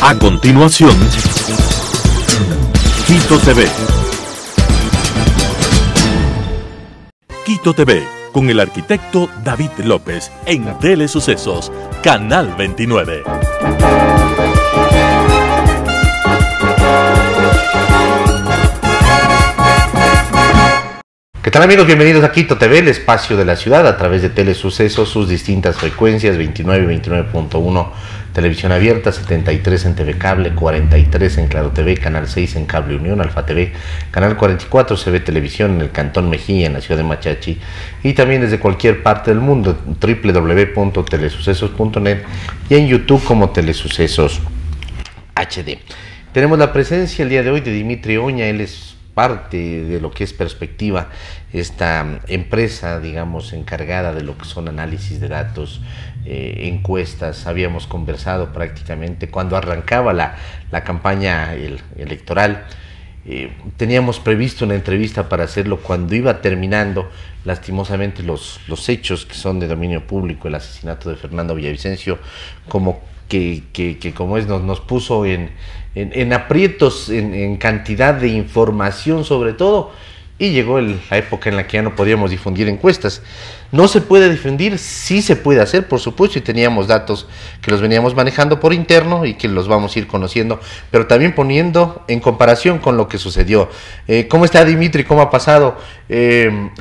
A continuación, Quito TV. Quito TV, con el arquitecto David López, en Telesucesos, Canal 29. ¿Qué tal, amigos? Bienvenidos a Quito TV, el espacio de la ciudad a través de Telesucesos, sus distintas frecuencias, 29 y 29.1 televisión abierta, 73 en TV Cable, 43 en Claro TV, Canal 6 en Cable Unión, Alfa TV, Canal 44 CB Televisión en el Cantón Mejía, en la ciudad de Machachi, y también desde cualquier parte del mundo, www.telesucesos.net, y en YouTube como Telesucesos HD. Tenemos la presencia el día de hoy de Dimitri Oña. Él es parte de lo que es Perspectiva, esta empresa, digamos, encargada de lo que son análisis de datos, encuestas. Habíamos conversado prácticamente cuando arrancaba la campaña electoral. Teníamos previsto una entrevista para hacerlo cuando iba terminando, lastimosamente, los hechos que son de dominio público, el asesinato de Fernando Villavicencio, como nos puso en aprietos, en cantidad de información sobre todo, y llegó la época en la que ya no podíamos difundir encuestas. No se puede difundir, sí se puede hacer, por supuesto, y teníamos datos que los veníamos manejando por interno y que los vamos a ir conociendo, pero también poniendo en comparación con lo que sucedió. ¿Cómo está, Dimitri? ¿Cómo ha pasado?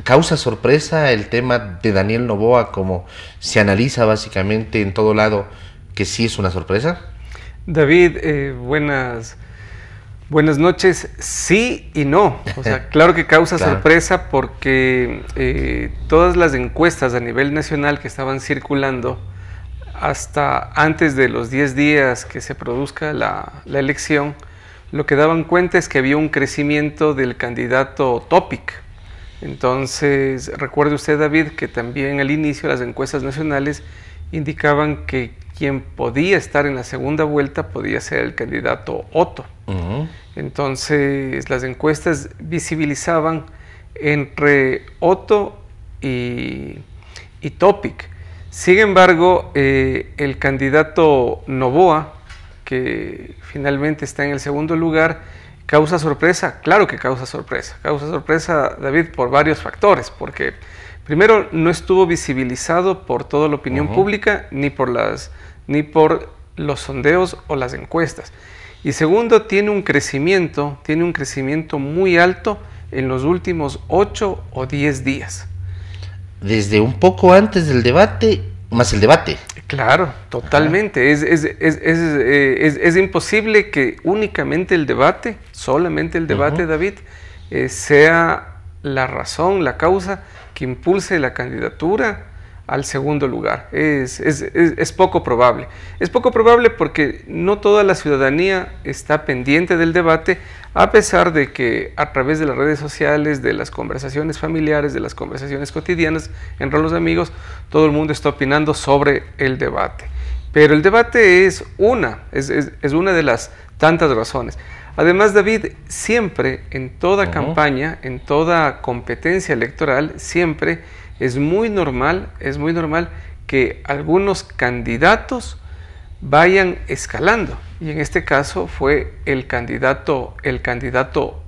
¿Causa sorpresa el tema de Daniel Noboa, como se analiza básicamente en todo lado, que sí es una sorpresa? David, buenas noches. Sí y no. O sea, claro que causa sorpresa porque todas las encuestas a nivel nacional que estaban circulando hasta antes de los 10 días que se produzca la elección, lo que daban cuenta es que había un crecimiento del candidato Topic. Entonces, recuerde usted, David, que también al inicio las encuestas nacionales indicaban que quien podía estar en la segunda vuelta podía ser el candidato Otto. Entonces las encuestas visibilizaban entre Otto y Topic. Sin embargo, el candidato Noboa, que finalmente está en el segundo lugar, ¿causa sorpresa? Claro que causa sorpresa. Causa sorpresa, David, por varios factores, porque primero, no estuvo visibilizado por toda la opinión pública, ni por los sondeos o las encuestas. Y segundo, tiene un crecimiento muy alto en los últimos 8 o 10 días. Desde un poco antes del debate, más el debate. Claro, totalmente. Es imposible que únicamente el debate, solamente el debate, David, sea la razón, la causa que impulse la candidatura al segundo lugar. Es poco probable. Es poco probable porque no toda la ciudadanía está pendiente del debate, a pesar de que a través de las redes sociales, de las conversaciones familiares, de las conversaciones cotidianas entre los amigos, todo el mundo está opinando sobre el debate. Pero el debate es una de las tantas razones. Además, David, siempre en toda campaña, en toda competencia electoral, siempre es muy normal que algunos candidatos vayan escalando. Y en este caso fue el candidato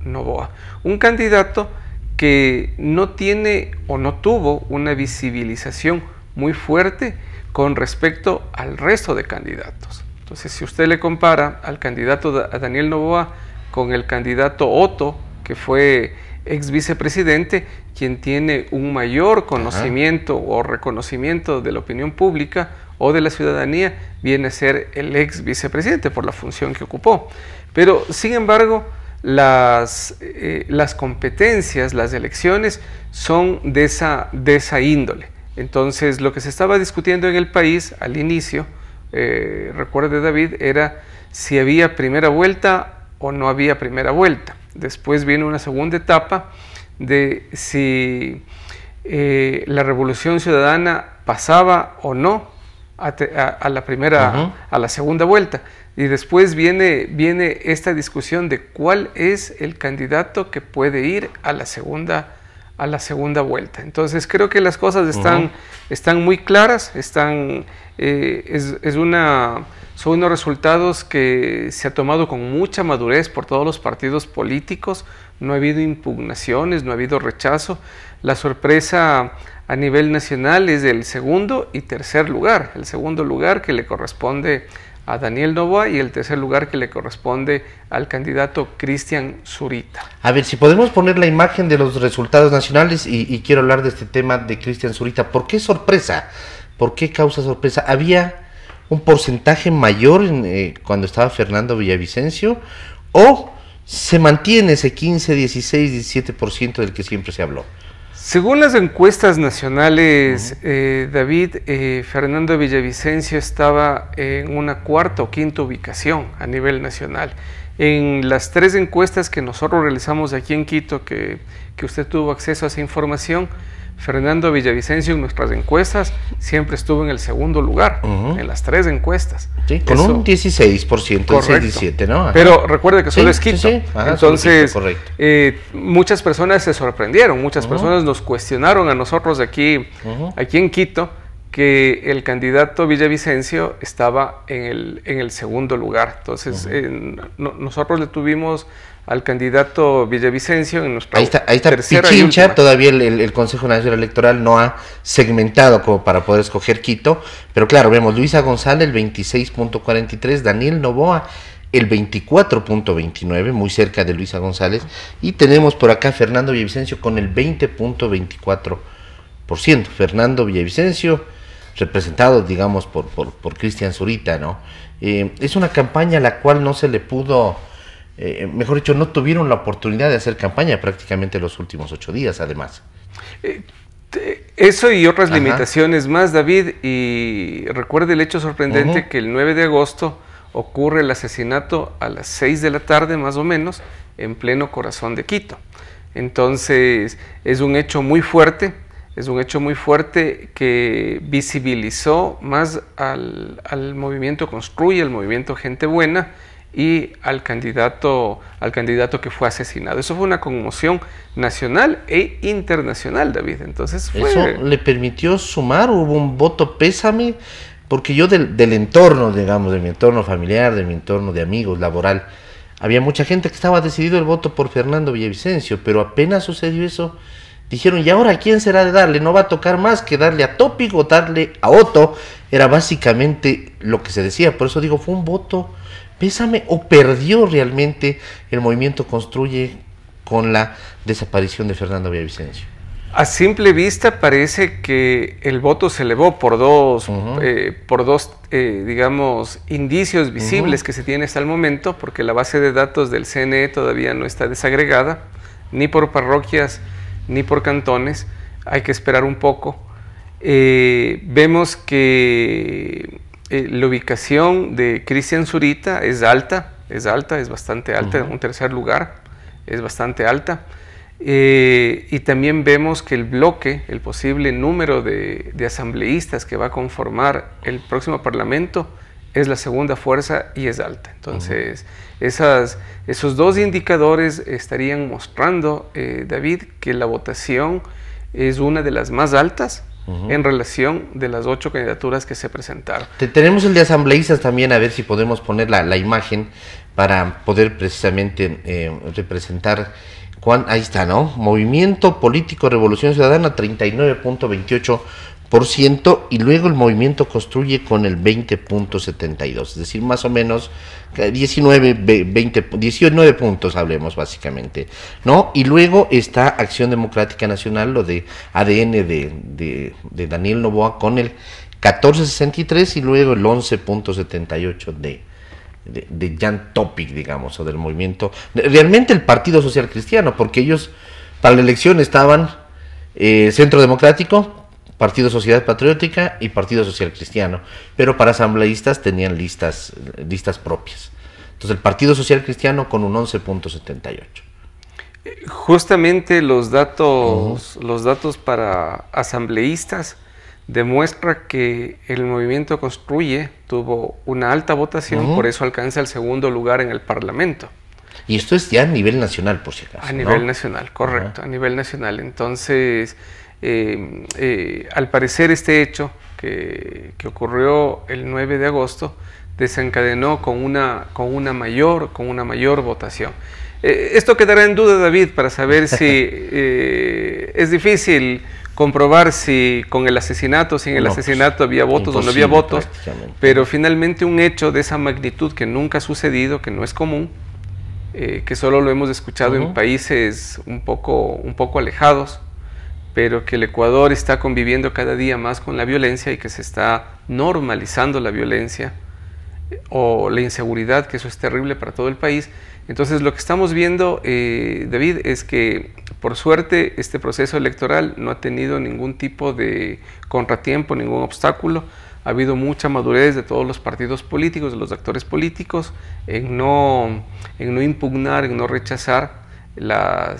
Noboa. Un candidato que no tiene o no tuvo una visibilización muy fuerte con respecto al resto de candidatos. Entonces, si usted le compara al candidato a Daniel Noboa con el candidato Otto, que fue ex vicepresidente, quien tiene un mayor conocimiento o reconocimiento de la opinión pública o de la ciudadanía, viene a ser el ex vicepresidente por la función que ocupó. Pero, sin embargo, las competencias, las elecciones son de esa índole. Entonces, lo que se estaba discutiendo en el país al inicio, recuerde, David, era si había primera vuelta o no había primera vuelta. Después viene una segunda etapa de si la Revolución Ciudadana pasaba o no a la segunda vuelta. Y después viene esta discusión de cuál es el candidato que puede ir a la segunda a la segunda vuelta. Entonces creo que las cosas están muy claras, son unos resultados que se ha tomado con mucha madurez por todos los partidos políticos, no ha habido impugnaciones, no ha habido rechazo. La sorpresa a nivel nacional es del segundo y tercer lugar, el segundo lugar que le corresponde a Daniel Noboa y el tercer lugar que le corresponde al candidato Cristian Zurita. A ver, si podemos poner la imagen de los resultados nacionales y quiero hablar de este tema de Cristian Zurita. ¿Por qué sorpresa? ¿Por qué causa sorpresa? ¿Había un porcentaje mayor cuando estaba Fernando Villavicencio o se mantiene ese 15, 16, 17% del que siempre se habló? Según las encuestas nacionales, David, Fernando Villavicencio estaba en una cuarta o quinta ubicación a nivel nacional. En las 3 encuestas que nosotros realizamos aquí en Quito, que usted tuvo acceso a esa información, Fernando Villavicencio en nuestras encuestas siempre estuvo en el segundo lugar, en las 3 encuestas. Sí, con un 16%, 17, ¿no? Ajá. Pero recuerde que solo es Quito. Sí. Ajá, entonces, Quito, muchas personas se sorprendieron, muchas personas nos cuestionaron a nosotros aquí en Quito, que el candidato Villavicencio estaba en el segundo lugar. Entonces, nosotros le tuvimos al candidato Villavicencio en nuestra ahí está Pichincha. Todavía el Consejo Nacional Electoral no ha segmentado como para poder escoger Quito, pero claro, vemos Luisa González el 26.43, Daniel Noboa el 24.29, muy cerca de Luisa González, y tenemos por acá Fernando Villavicencio con el 20.24%. Fernando Villavicencio representado, digamos, por Cristian Zurita, ¿no? Es una campaña a la cual no se le pudo, mejor dicho, no tuvieron la oportunidad de hacer campaña prácticamente los últimos 8 días, además. Eso y otras limitaciones más, David, y recuerde el hecho sorprendente que el 9 de agosto ocurre el asesinato a las 6 de la tarde, más o menos, en pleno corazón de Quito. Entonces, es un hecho muy fuerte. Es un hecho muy fuerte que visibilizó más al movimiento Construye, al movimiento Gente Buena y al candidato que fue asesinado. Eso fue una conmoción nacional e internacional, David. Entonces eso le permitió sumar, hubo un voto pésame, porque yo del entorno, digamos, de mi entorno familiar, de mi entorno de amigos, laboral, había mucha gente que estaba decidido el voto por Fernando Villavicencio, pero apenas sucedió eso, dijeron, ¿y ahora a quién será de darle? No va a tocar más que darle a Topic o darle a Otto. Era básicamente lo que se decía. Por eso digo, fue un voto pésame o perdió realmente el movimiento Construye con la desaparición de Fernando Villavicencio. A simple vista parece que el voto se elevó por dos, digamos, indicios visibles que se tiene hasta el momento, porque la base de datos del CNE todavía no está desagregada, ni por parroquias, ni por cantones. Hay que esperar un poco. Vemos que la ubicación de Cristian Zurita es bastante alta, en un tercer lugar, es bastante alta. Y también vemos que el posible número de asambleístas que va a conformar el próximo parlamento es la segunda fuerza y es alta. Entonces, esos 2 indicadores estarían mostrando, David, que la votación es una de las más altas en relación de las 8 candidaturas que se presentaron. Tenemos el de asambleístas también, a ver si podemos poner la imagen para poder precisamente representar. Ahí está, ¿no? Movimiento Político Revolución Ciudadana, 39.28%, y luego el movimiento Construye con el 20.72%, es decir, más o menos 19 puntos, hablemos básicamente, ¿no? Y luego está Acción Democrática Nacional, lo de ADN de Daniel Noboa con el 14.63% y luego el 11.78% de Jan Topic, digamos, o del movimiento, realmente el Partido Social Cristiano, porque ellos para la elección estaban Centro Democrático, Partido Sociedad Patriótica y Partido Social Cristiano, pero para asambleístas tenían listas propias. Entonces el Partido Social Cristiano con un 11.78. Justamente los datos para asambleístas demuestra que el movimiento Construye tuvo una alta votación, por eso alcanza el segundo lugar en el Parlamento. Y esto es ya a nivel nacional, por si acaso. A nivel nacional, correcto, a nivel nacional. Entonces, al parecer este hecho que ocurrió el 9 de agosto desencadenó con una mayor votación. Esto quedará en duda, David, para saber si es difícil comprobar si con el asesinato, si en el asesinato había votos o no había votos, pero finalmente un hecho de esa magnitud que nunca ha sucedido, que no es común, que solo lo hemos escuchado en países un poco alejados, pero que el Ecuador está conviviendo cada día más con la violencia y que se está normalizando la violencia o la inseguridad, que eso es terrible para todo el país. Entonces lo que estamos viendo, David, es que por suerte este proceso electoral no ha tenido ningún tipo de contratiempo, ningún obstáculo. Ha habido mucha madurez de todos los partidos políticos, de los actores políticos, en no impugnar, en no rechazar la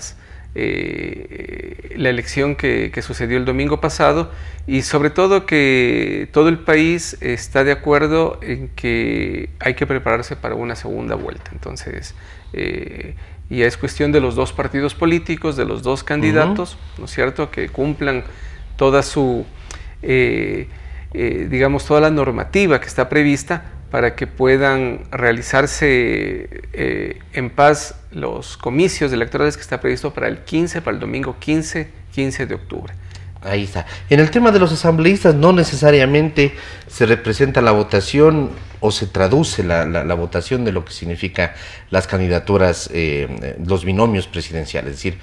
elección que sucedió el domingo pasado, y sobre todo que todo el país está de acuerdo en que hay que prepararse para una segunda vuelta. Entonces, ya es cuestión de los dos partidos políticos, de los dos candidatos, ¿no es cierto?, que cumplan toda su, digamos, toda la normativa que está prevista para que puedan realizarse en paz los comicios electorales que está previsto para el domingo 15 de octubre. Ahí está. En el tema de los asambleístas no necesariamente se representa la votación o se traduce la votación de lo que significa las candidaturas, los binomios presidenciales. Es decir,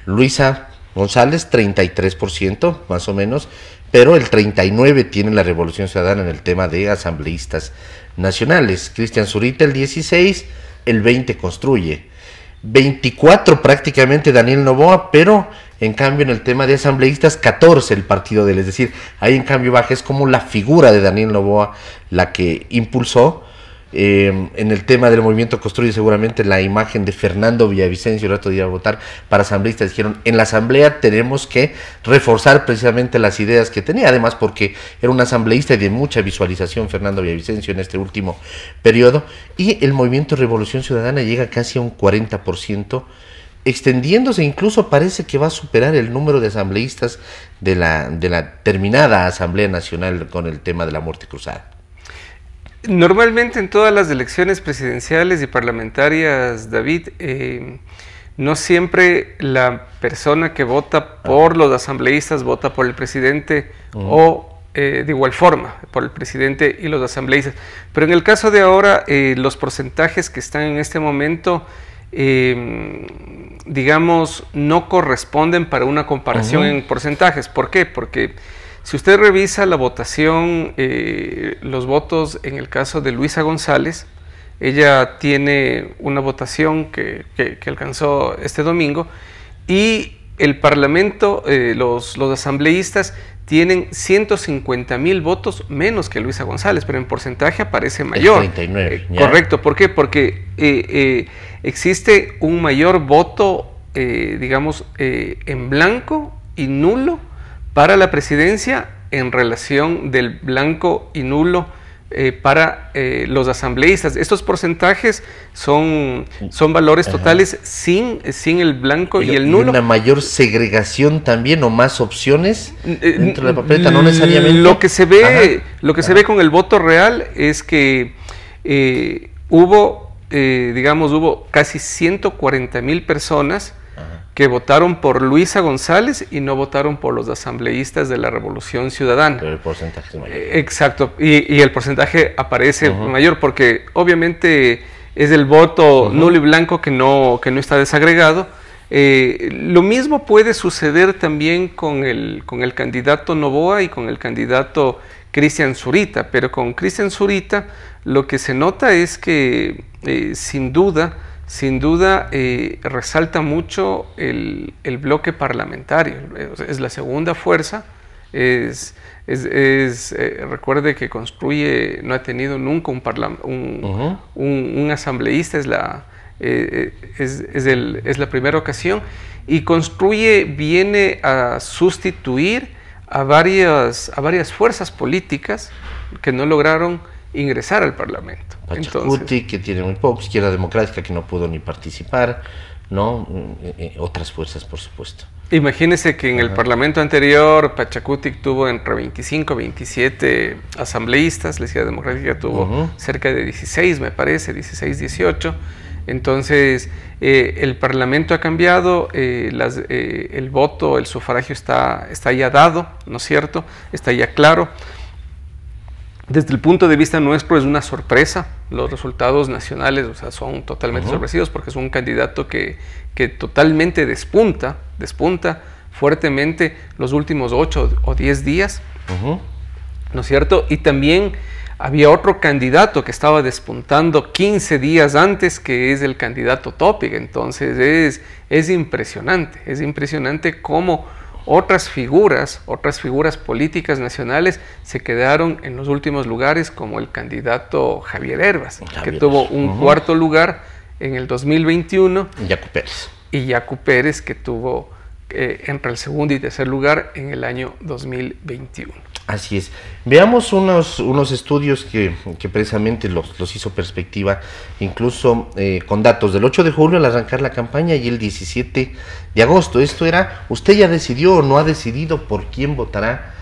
Luisa González 33% más o menos, pero el 39% tiene la Revolución Ciudadana en el tema de asambleístas nacionales. Cristian Zurita el 16%, el 20% Construye, 24% prácticamente Daniel Noboa, pero en cambio en el tema de asambleístas 14% el partido de él. Es decir, ahí en cambio baja, es como la figura de Daniel Noboa la que impulsó. En el tema del movimiento Construye, seguramente la imagen de Fernando Villavicencio el otro día a votar para asambleístas. Dijeron, en la asamblea tenemos que reforzar precisamente las ideas que tenía, además porque era un asambleísta y de mucha visualización Fernando Villavicencio en este último periodo, y el movimiento Revolución Ciudadana llega casi a un 40%, extendiéndose, incluso parece que va a superar el número de asambleístas de la terminada Asamblea Nacional con el tema de la muerte cruzada. Normalmente en todas las elecciones presidenciales y parlamentarias, David, no siempre la persona que vota por los asambleístas vota por el presidente o de igual forma por el presidente y los asambleístas. Pero en el caso de ahora, los porcentajes que están en este momento, digamos, no corresponden para una comparación en porcentajes. ¿Por qué? Porque si usted revisa la votación, los votos en el caso de Luisa González, ella tiene una votación que alcanzó este domingo, y el Parlamento, los asambleístas tienen 150,000 votos menos que Luisa González, pero en porcentaje aparece mayor. 39, correcto, ¿por qué? Porque existe un mayor voto, digamos, en blanco y nulo para la presidencia en relación del blanco y nulo para los asambleístas. Estos porcentajes son valores totales sin el blanco y el nulo. ¿Y una mayor segregación también o más opciones dentro de la papeleta? No necesariamente. Lo que se ve con el voto real es que hubo casi 140,000 personas que votaron por Luisa González y no votaron por los asambleístas de la Revolución Ciudadana. Pero el porcentaje es mayor. Exacto, y el porcentaje aparece mayor porque obviamente es el voto nulo y blanco que no está desagregado. Lo mismo puede suceder también con el candidato Noboa y con el candidato Cristian Zurita, pero con Cristian Zurita lo que se nota es que sin duda resalta mucho el bloque parlamentario. Es la segunda fuerza. Recuerde que Construye no ha tenido nunca un asambleísta, es la primera ocasión, y Construye viene a sustituir a varias fuerzas políticas que no lograron ingresar al Parlamento. Pachacuti, que tiene muy poco, Izquierda Democrática, que no pudo ni participar, ¿no? Otras fuerzas, por supuesto. Imagínese que en el Parlamento anterior Pachacuti tuvo entre 25 27 asambleístas, la Izquierda Democrática tuvo cerca de 16, me parece, 16, 18. Entonces, el Parlamento ha cambiado, el voto, el sufragio está ya dado, ¿no es cierto? Está ya claro. Desde el punto de vista nuestro es una sorpresa, los resultados nacionales, o sea, son totalmente sorpresivos porque es un candidato que totalmente despunta fuertemente los últimos 8 o 10 días, ¿no es cierto? Y también había otro candidato que estaba despuntando 15 días antes, que es el candidato Topic. Entonces es impresionante cómo otras figuras políticas nacionales se quedaron en los últimos lugares, como el candidato Javier Hervas, que tuvo un cuarto lugar en el 2021. Y Yacu Pérez, que tuvo entre el segundo y tercer lugar en el año 2021. Así es. Veamos unos estudios que precisamente los hizo Perspectiva, incluso con datos del 8 de julio al arrancar la campaña y el 17 de agosto. Esto era, usted ya decidió o no ha decidido por quién votará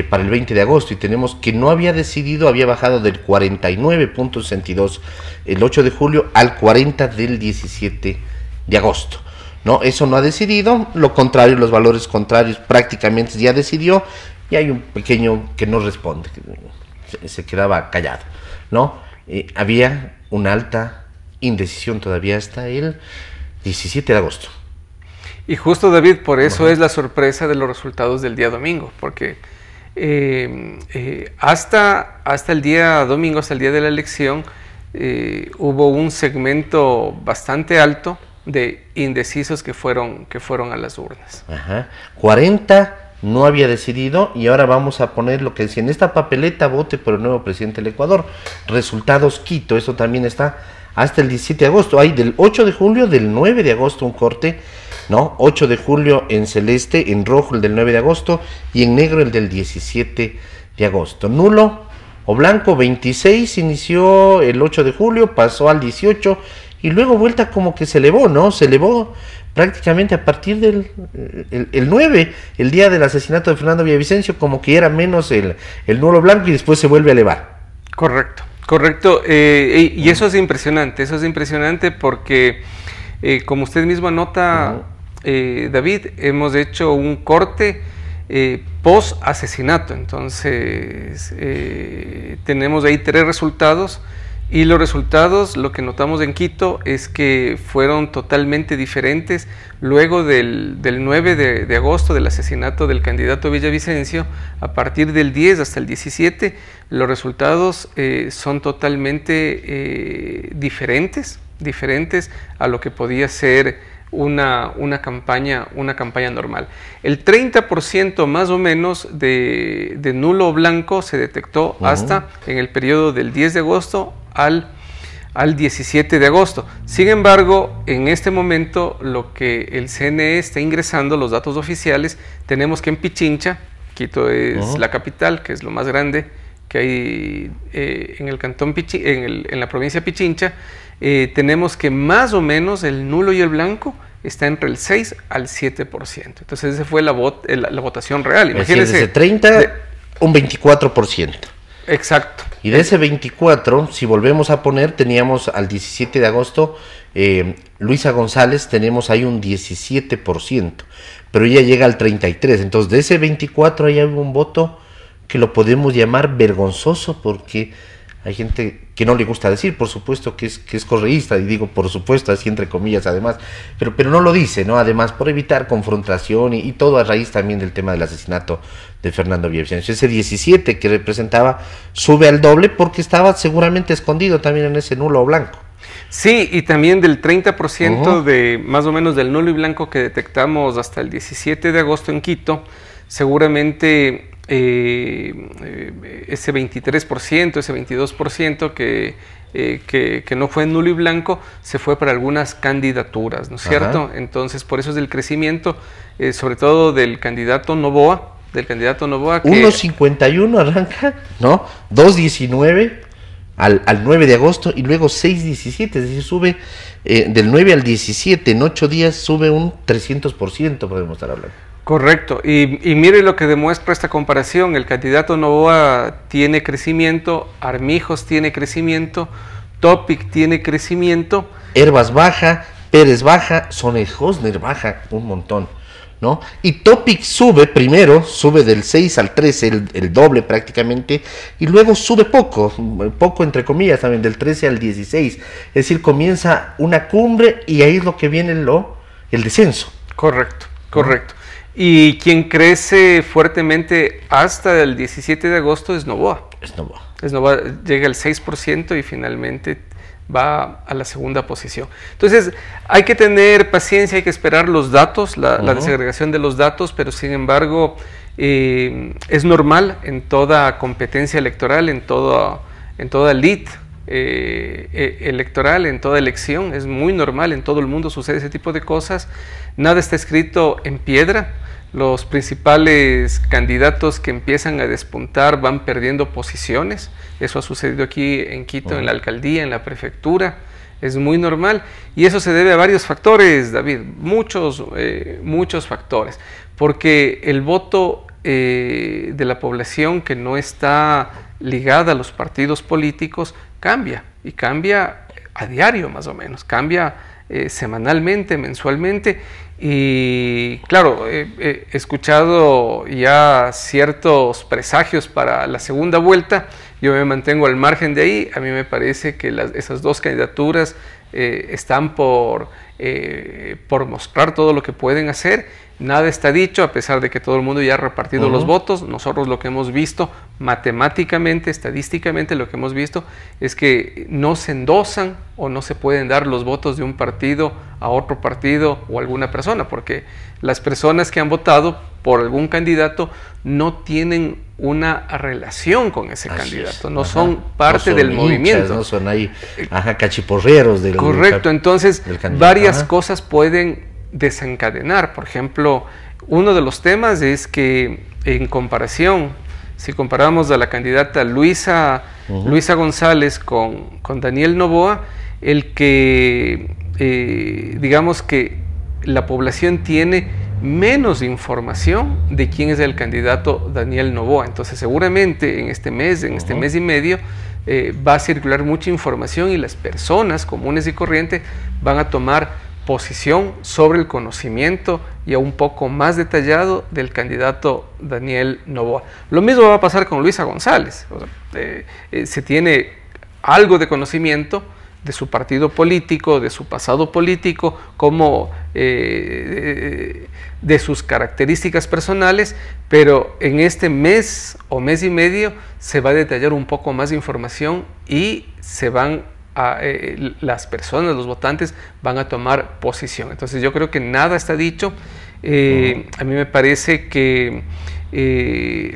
para el 20 de agosto, y tenemos que no había decidido, había bajado del 49.62 el 8 de julio al 40 del 17 de agosto. No, eso no ha decidido, lo contrario, los valores contrarios prácticamente ya decidió, y hay un pequeño que no responde, que se quedaba callado, ¿no? Había una alta indecisión todavía hasta el 17 de agosto. Y justo, David, por eso es la sorpresa de los resultados del día domingo, porque hasta el día domingo, hasta el día de la elección, hubo un segmento bastante alto de indecisos que fueron a las urnas. 40 no había decidido, y ahora vamos a poner lo que decía: en esta papeleta vote por el nuevo presidente del Ecuador. Resultados Quito, eso también está hasta el 17 de agosto. Hay del 8 de julio, del 9 de agosto un corte, ¿no? 8 de julio en celeste, en rojo el del 9 de agosto y en negro el del 17 de agosto. Nulo o blanco, 26 inició el 8 de julio, pasó al 18 y luego vuelta como que se elevó, ¿no? Se elevó prácticamente a partir del el 9, el día del asesinato de Fernando Villavicencio, como que era menos el nulo blanco, y después se vuelve a elevar. Correcto. Y eso es impresionante porque, como usted mismo anota, David, hemos hecho un corte post asesinato. Entonces tenemos ahí 3 resultados, y los resultados, lo que notamos en Quito es que fueron totalmente diferentes. Luego del 9 de agosto, del asesinato del candidato Villavicencio, a partir del 10 hasta el 17, los resultados son totalmente diferentes a lo que podía ser una campaña normal. El 30% más o menos de nulo o blanco se detectó hasta en el periodo del 10 de agosto al 17 de agosto. Sin embargo, en este momento, lo que el CNE está ingresando, los datos oficiales, tenemos que en Pichincha, Quito es la capital, que es lo más grande que hay en el cantón en la provincia de Pichincha, tenemos que más o menos el nulo y el blanco está entre el 6 al 7%. Entonces esa fue la votación real. Imagínense, de ese 30, un 24%. Exacto. Y de ese 24, si volvemos a poner, teníamos al 17 de agosto, Luisa González, tenemos ahí un 17%, pero ella llega al 33%. Entonces de ese 24 hay un voto que lo podemos llamar vergonzoso, porque hay gente que no le gusta decir, por supuesto, que es correísta, y digo por supuesto así entre comillas además, pero no lo dice, ¿no? Además, por evitar confrontación y todo a raíz también del tema del asesinato de Fernando Villavicencio. Ese 17 que representaba sube al doble porque estaba seguramente escondido también en ese nulo o blanco. Sí, y también del 30% de más o menos del nulo y blanco que detectamos hasta el 17 de agosto en Quito, seguramente ese 23%, ese 22% que no fue nulo y blanco, se fue para algunas candidaturas, ¿no es cierto? Entonces, por eso es el crecimiento, sobre todo del candidato Noboa, que 1.51 arranca, ¿no? 2.19, al 9 de agosto y luego 6,17, es decir, sube del 9 al 17, en 8 días sube un 300%, podemos estar hablando. Correcto, y mire lo que demuestra esta comparación: el candidato Noboa tiene crecimiento, Armijos tiene crecimiento, Topic tiene crecimiento. Hervas baja, Pérez baja, Sonne-Hosner baja un montón, ¿no? Y Topic sube primero, sube del 6 al 13, el doble prácticamente, y luego sube poco entre comillas también, del 13 al 16, es decir, comienza una cumbre y ahí es lo que viene el descenso. Correcto, correcto. Y quien crece fuertemente hasta el 17 de agosto es Noboa. Noboa llega al 6% y finalmente va a la segunda posición. Entonces, hay que tener paciencia, hay que esperar los datos, la desagregación de los datos, pero sin embargo, es normal en toda competencia electoral, en toda lead electoral, en toda elección, es muy normal, en todo el mundo sucede ese tipo de cosas. Nada está escrito en piedra. Los principales candidatos que empiezan a despuntar van perdiendo posiciones. Eso ha sucedido aquí en Quito, en la alcaldía, en la prefectura. Es muy normal y eso se debe a varios factores, David, muchos factores. Porque el voto de la población que no está ligada a los partidos políticos cambia, y cambia a diario más o menos, cambia semanalmente, mensualmente. Y claro, he escuchado ya ciertos presagios para la segunda vuelta. Yo me mantengo al margen de ahí. A mí me parece que esas dos candidaturas están por mostrar todo lo que pueden hacer. Nada está dicho, a pesar de que todo el mundo ya ha repartido los votos. Nosotros lo que hemos visto matemáticamente, estadísticamente, lo que hemos visto es que no se endosan o no se pueden dar los votos de un partido a otro partido o alguna persona, porque las personas que han votado por algún candidato no tienen una relación con ese candidato, no son parte del movimiento. No son ahí cachiporreros del correcto, entonces varias cosas pueden desencadenar. Por ejemplo, uno de los temas es que en comparación, si comparamos a la candidata Luisa González con Daniel Noboa, el que digamos que la población tiene menos información de quién es el candidato Daniel Noboa. Entonces seguramente en este mes y medio va a circular mucha información y las personas comunes y corrientes van a tomar posición sobre el conocimiento ya un poco más detallado del candidato Daniel Noboa. Lo mismo va a pasar con Luisa González. O sea, se tiene algo de conocimiento de su partido político, de su pasado político, como de sus características personales, pero en este mes o mes y medio se va a detallar un poco más de información y se van las personas, los votantes van a tomar posición. Entonces yo creo que nada está dicho. A mí me parece que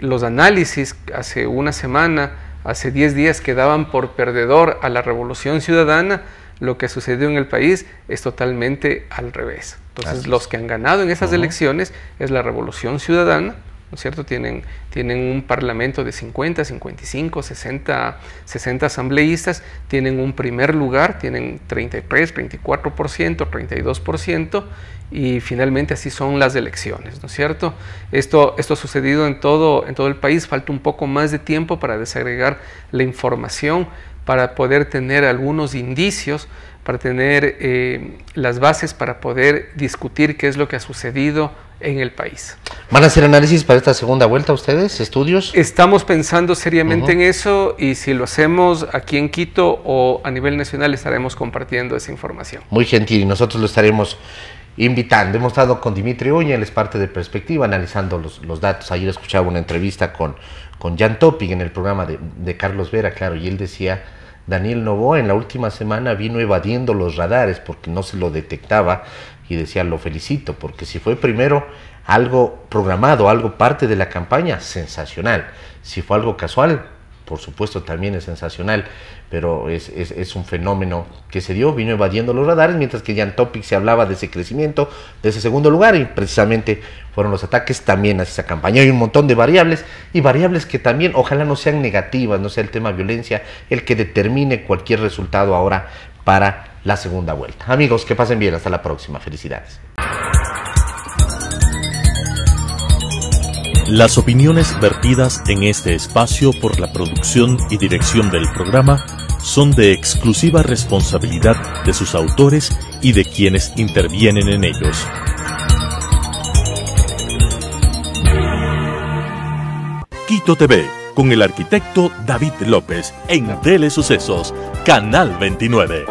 los análisis hace una semana, hace 10 días que daban por perdedor a la Revolución Ciudadana, lo que sucedió en el país es totalmente al revés. Entonces los que han ganado en esas elecciones es la Revolución Ciudadana, ¿no es cierto? Tienen un parlamento de 50, 55, 60 asambleístas, tienen un primer lugar, tienen 33, 34%, 32%, y finalmente así son las elecciones, ¿no es cierto? Esto ha sucedido en todo el país. Falta un poco más de tiempo para desagregar la información, para poder tener algunos indicios, para tener las bases para poder discutir qué es lo que ha sucedido en el país. ¿Van a hacer análisis para esta segunda vuelta ustedes? ¿Estudios? Estamos pensando seriamente en eso, y si lo hacemos aquí en Quito o a nivel nacional estaremos compartiendo esa información. Muy gentil, y nosotros lo estaremos invitando. Hemos estado con Dimitri Oña, él es parte de Perspectiva, analizando los datos. Ayer escuchaba una entrevista con Jan Topic en el programa de Carlos Vera, claro, y él decía: Daniel Noboa en la última semana vino evadiendo los radares porque no se lo detectaba, y decía: lo felicito, porque si fue primero algo programado, algo parte de la campaña, sensacional. Si fue algo casual, por supuesto también es sensacional, pero es un fenómeno que se dio, vino evadiendo los radares, mientras que ya en Topic se hablaba de ese crecimiento, de ese segundo lugar, y precisamente fueron los ataques también a esa campaña. Hay un montón de variables, y variables que también ojalá no sean negativas, no sea el tema violencia el que determine cualquier resultado ahora para la segunda vuelta. Amigos, que pasen bien, hasta la próxima, felicidades. Las opiniones vertidas en este espacio por la producción y dirección del programa son de exclusiva responsabilidad de sus autores y de quienes intervienen en ellos. Quito TV, con el arquitecto David López, en Telesucesos, Canal 29.